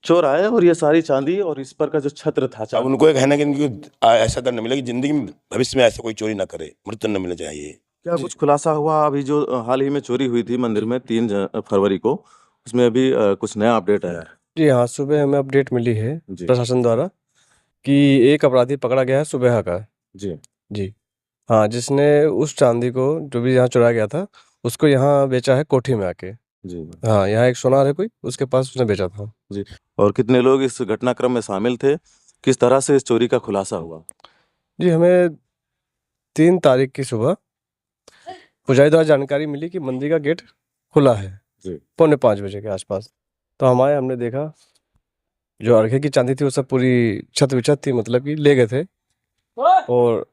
चोर आए और ये सारी चांदी और इस पर का जो छत्र था अब चांदी, उनको एक है ना कि इनको ऐसा दंड मिले कि जिंदगी में भविष्य में ऐसा कोई चोरी ना करे, मृत्युदंड मिलना चाहिए। क्या कुछ खुलासा हुआ अभी जो हाल ही में चोरी हुई थी मंदिर में 3 फरवरी को, उसमें अभी कुछ नया अपडेट आया है? जी हाँ, सुबह हमें अपडेट मिली है जी प्रशासन द्वारा कि एक अपराधी पकड़ा गया है सुबह का। जी जी हाँ, जिसने उस चांदी को जो भी यहाँ चुराया गया था उसको यहाँ बेचा है कोठी में आके। जी हाँ, यहाँ एक सोनार है कोई, उसके पास उसने बेचा था। जी। और कितने लोग इस घटनाक्रम में शामिल थे? किस तरह से इस चोरी का खुलासा हुआ? जी, हमें 3 तारीख की सुबह पुजारी द्वारा जानकारी मिली कि मंदिर का गेट खुला है जी 4:45 बजे के आसपास। तो हम आए, हमने देखा जो अर्घे की चांदी थी वो सब पूरी छत विछत थी, मतलब कि ले गए थे, और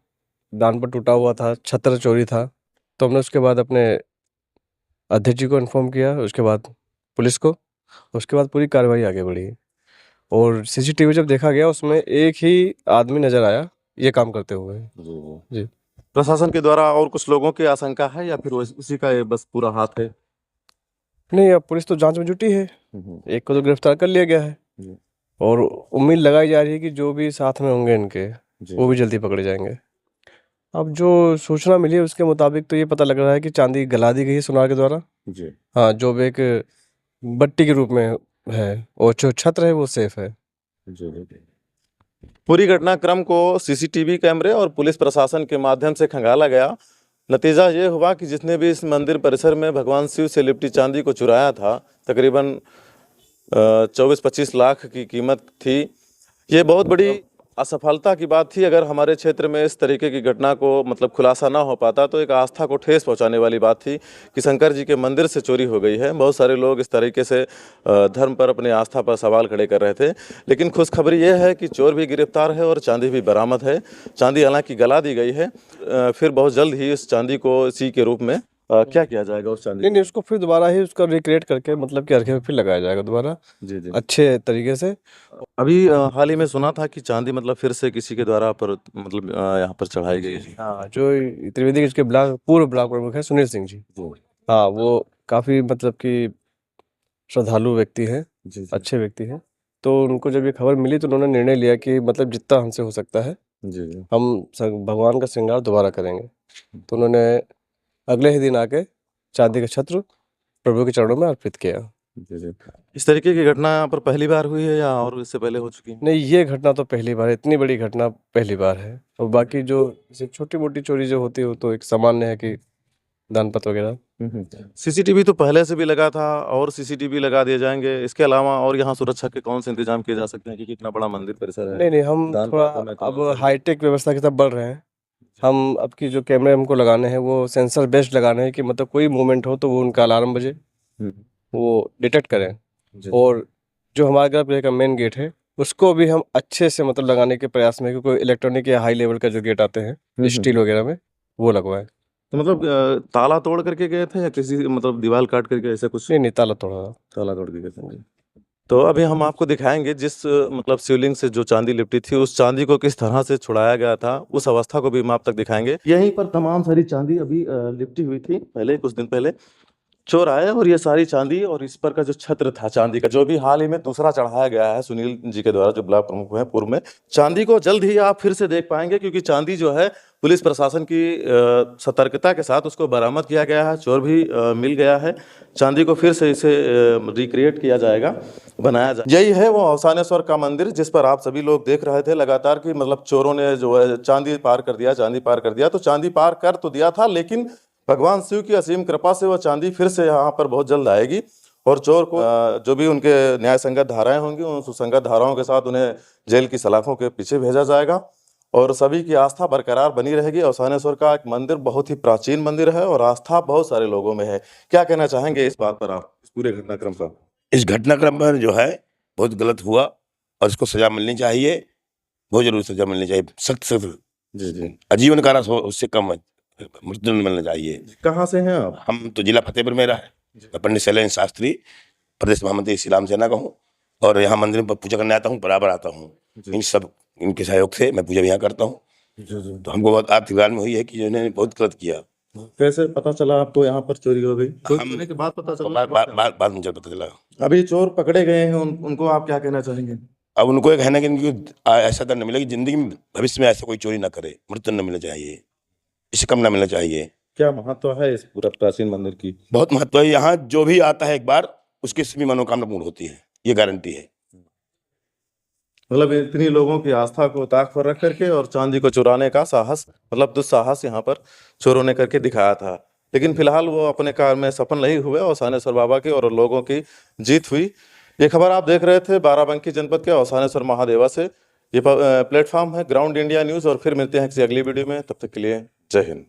दान पर टूटा हुआ था, छत्र चोरी था। तो हमने उसके बाद अपने अध्यक्ष जी को इन्फॉर्म किया, उसके बाद पुलिस को, उसके बाद पूरी कार्रवाई आगे बढ़ी। और सीसीटीवी जब देखा गया उसमें एक ही आदमी नजर आया ये काम करते हुए। जी। प्रशासन के द्वारा और कुछ लोगों की आशंका है या फिर उसी का ये बस पूरा हाथ है? नहीं, अब पुलिस तो जांच में जुटी है, एक को तो गिरफ्तार कर लिया गया है, जी। और उम्मीद लगाई जा रही है कि जो भी साथ में होंगे इनके जी वो भी जल्दी पकड़े जाएंगे। अब जो सूचना मिली है उसके मुताबिक तो ये पता लग रहा है कि चांदी गला दी गई है सुनार के द्वारा। जी हाँ, जो भी एक बट्टी के रूप में है, और जो छत्र है वो सेफ है। जी जी। पूरी घटनाक्रम को सीसीटीवी कैमरे और पुलिस प्रशासन के माध्यम से खंगाला गया। नतीजा ये हुआ कि जिसने भी इस मंदिर परिसर में भगवान शिव से लिपटी चांदी को चुराया था, तकरीबन 24-25 लाख की कीमत थी। ये बहुत बड़ी असफलता की बात थी। अगर हमारे क्षेत्र में इस तरीके की घटना को मतलब खुलासा ना हो पाता तो एक आस्था को ठेस पहुंचाने वाली बात थी कि शंकर जी के मंदिर से चोरी हो गई है। बहुत सारे लोग इस तरीके से धर्म पर, अपनी आस्था पर सवाल खड़े कर रहे थे। लेकिन खुशखबरी ये है कि चोर भी गिरफ्तार है और चांदी भी बरामद है। चांदी हालांकि गला दी गई है, फिर बहुत जल्द ही इस चांदी को इसी के रूप में क्या किया जाएगा उस चांदी? नहीं, उसको फिर दोबारा ही उसका रिक्रिएट करके, मतलब कि अर्घे में फिर लगाया जाएगा दोबारा जी जी। अच्छे तरीके से। अभी हाल ही में सुना था कि चांदी मतलब फिर से किसी के द्वारा पर मतलब यहाँ पर चढ़ाई गई है। हाँ, जो त्रिवेदी के इसके पूर्व ब्लॉक प्रमुख है सुनील सिंह जी। हाँ, वो काफ़ी मतलब कि श्रद्धालु व्यक्ति हैं, जी जी अच्छे व्यक्ति हैं। तो उनको जब ये खबर मिली तो उन्होंने निर्णय लिया कि मतलब जितना हमसे हो सकता है जी जी हम भगवान का श्रृंगार दोबारा करेंगे। तो उन्होंने अगले ही दिन आके चांदी का छत्र प्रभु के चरणों में अर्पित किया। जी जी। इस तरीके की घटना यहाँ पर पहली बार हुई है या और इससे पहले हो चुकी है? नहीं, ये घटना तो पहली बार है, इतनी बड़ी घटना पहली बार है। और बाकी जो जैसे छोटी मोटी चोरी जो होती है वो तो एक सामान्य है कि दान पत्र वगैरह। सीसीटीवी तो पहले से भी लगा था और सीसीटीवी लगा दिए जाएंगे। इसके अलावा और यहाँ सुरक्षा के कौन से इंतजाम किए जा सकते हैं कि कितना बड़ा मंदिर परिसर है? नहीं, हम दान थोड़ा पत्र में अब कौन सा- हाईटेक व्यवस्था की तरफ बढ़ रहे हैं। हम अब की जो कैमरे हमको लगाने हैं वो सेंसर बेस्ड लगाने हैं कि मतलब कोई मूवमेंट हो तो वो उनका अलार्म बजे, हम्म, वो डिटेक्ट करें। जी। और जो हमारे गर्भगृह का मेन गेट है उसको भी हम अच्छे से मतलब लगाने के प्रयास में, क्योंकि इलेक्ट्रॉनिक या हाई लेवल का जो गेट आते हैं स्टील वगैरह में, वो लगवाएं। तो मतलब ताला तोड़ करके गए थे या किसी मतलब दीवार काट करके ऐसा कुछ? नहीं, ताला तोड़ा। ताला तोड़ के गए थे। तो अभी हम आपको दिखाएंगे जिस मतलब शिवलिंग से जो चांदी लिपटी थी, उस चांदी को किस तरह से छुड़ाया गया था, उस अवस्था को भी हम आप तक दिखाएंगे। यहीं पर तमाम सारी चांदी अभी लिपटी हुई थी पहले, कुछ दिन पहले चोर आए और ये सारी चांदी और इस पर का जो छत्र था चांदी का, जो भी हाल ही में दूसरा चढ़ाया गया है सुनील जी के द्वारा, जो ब्लॉक प्रमुख हैं पूर्व में, चांदी को जल्द ही आप फिर से देख पाएंगे। क्योंकि चांदी जो है पुलिस प्रशासन की सतर्कता के साथ उसको बरामद किया गया है, चोर भी मिल गया है। चांदी को फिर से इसे रिक्रिएट किया जाएगा, बनाया जाएगा। यही है वो अवसानेश्वर का मंदिर जिस पर आप सभी लोग देख रहे थे लगातार कि मतलब चोरों ने जो है चांदी पार कर दिया, चांदी पार कर दिया। तो चांदी पार कर तो दिया था, लेकिन भगवान शिव की असीम कृपा से वह चांदी फिर से यहाँ पर बहुत जल्द आएगी और चोर को जो भी उनके न्याय संगत धाराएं होंगी उन सुसंगत धाराओं के साथ उन्हें जेल की सलाखों के पीछे भेजा जाएगा और सभी की आस्था बरकरार बनी रहेगी। अवसानेश्वर का एक मंदिर बहुत ही प्राचीन मंदिर है और आस्था बहुत सारे लोगों में है। क्या कहना चाहेंगे इस बात पर आप, इस पूरे घटनाक्रम पर? इस घटनाक्रम पर जो है बहुत गलत हुआ और इसको सजा मिलनी चाहिए, बहुत जरूर सजा मिलनी चाहिए, सख्त सख्त। जी जी। आजीवन कारावास हो, उससे कम मृत्युदंड मिलना चाहिए। कहाँ से हैं आप? हम तो जिला फतेहपुर में मैं पंडित शैलेंद्र शास्त्री, प्रदेश महामंत्री श्री राम सेना का हूँ और यहाँ मंदिर में पूजा करने आता हूँ, बराबर आता हूँ। इन सब इनके सहयोग से मैं पूजा भी यहाँ करता हूँ। तो हमको बहुत आर्थिक में हुई है कि इन्होंने बहुत गलत किया। कैसे पता चला आपको यहाँ पर चोरी हो गई? चोरी हम- होने के बाद पता चला? बाद मुझे पता चला। अभी चोर पकड़े गए हैं, उनको आप क्या कहना चाहेंगे? अब उनको एक कहना कि इनको ऐसा दंड मिले कि जिंदगी में भविष्य में ऐसा कोई चोरी ना करे, मृत्युदंड मिलना चाहिए, इससे कम ना मिलना चाहिए। क्या महत्व है इस पूरा प्राचीन मंदिर की? बहुत महत्व है, यहाँ जो भी आता है एक बार उसकी सभी मनोकामना पूर्ण होती है, ये गारंटी है। मतलब इतनी लोगों की आस्था को ताक पर रख करके और चांदी को चुराने का साहस, मतलब दुस्साहस यहाँ पर चोरों ने करके दिखाया था। लेकिन फिलहाल वो अपने कार्य में सफल नहीं हुए और औसानेश्वर बाबा की और लोगों की जीत हुई। ये खबर आप देख रहे थे बाराबंकी जनपद के औसानेश्वर महादेवा से। ये प्लेटफॉर्म है ग्राउंड इंडिया न्यूज़, और फिर मिलते हैं किसी अगली वीडियो में। तब तक के लिए जय हिंद।